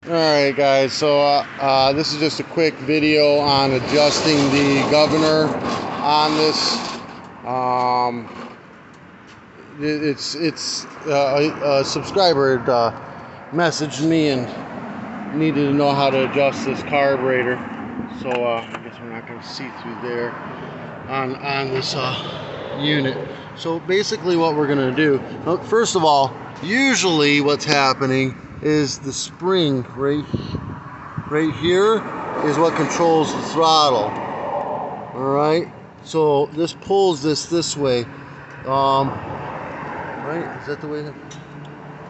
Alright guys, so this is just a quick video on adjusting the governor on this. A subscriber had messaged me and needed to know how to adjust this carburetor. So I guess we're not going to see through there on this unit. So basically what we're going to do, first of all, usually what's happening is the spring right here is what controls the throttle. Alright, so this pulls this way. Right, is that the way?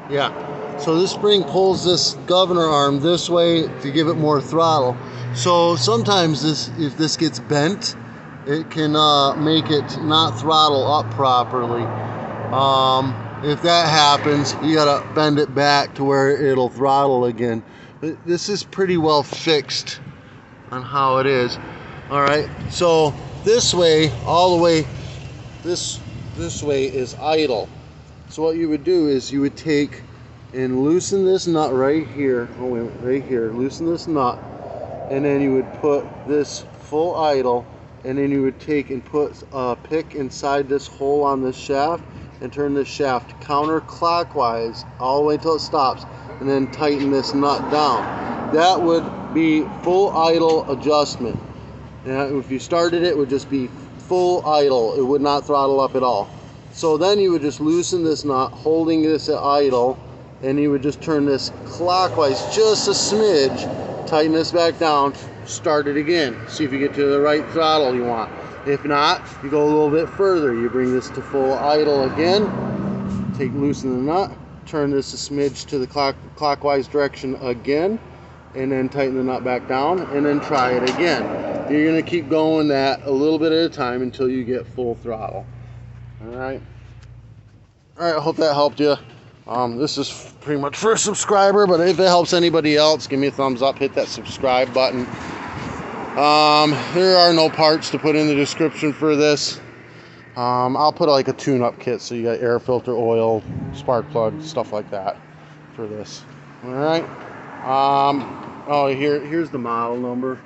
Yeah, so this spring pulls this governor arm this way to give it more throttle. So sometimes if this gets bent, it can make it not throttle up properly. If that happens, you gotta bend it back to where it'll throttle again. This is pretty well fixed on how it is. All right, so this way, all the way, this way is idle. So what you would do is you would take and loosen this nut right here. Oh wait, right here. Loosen this nut, and then you would put this full idle, and then you would take and put a pick inside this hole on this shaft and turn this shaft counterclockwise all the way till it stops, and then tighten this nut down. That would be full idle adjustment. And if you started it would just be full idle. It would not throttle up at all. So then you would just loosen this nut, holding this at idle, and you would just turn this clockwise just a smidge, tighten this back down, start it again. See if you get to the right throttle you want. If not, you go a little bit further. You bring this to full idle again, loosen the nut, turn this a smidge to the clockwise direction again, and then tighten the nut back down, and then try it again. You're going to keep going that a little bit at a time until you get full throttle. Alright, I hope that helped you. This is pretty much for a subscriber, but if it helps anybody else, give me a thumbs up, hit that subscribe button. There are no parts to put in the description for this. I'll put like a tune-up kit, so you got air filter, oil, spark plug, stuff like that for this. Alright, oh, here's the model number.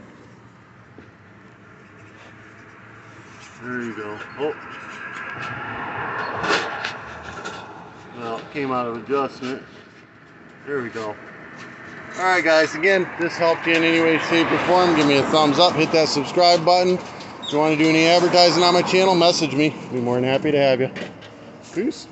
There you go. Oh. Well, it came out of adjustment. There we go. Alright guys, again, this helped you in any way, shape, or form, give me a thumbs up, hit that subscribe button. If you want to do any advertising on my channel, message me. I'd be more than happy to have you. Peace.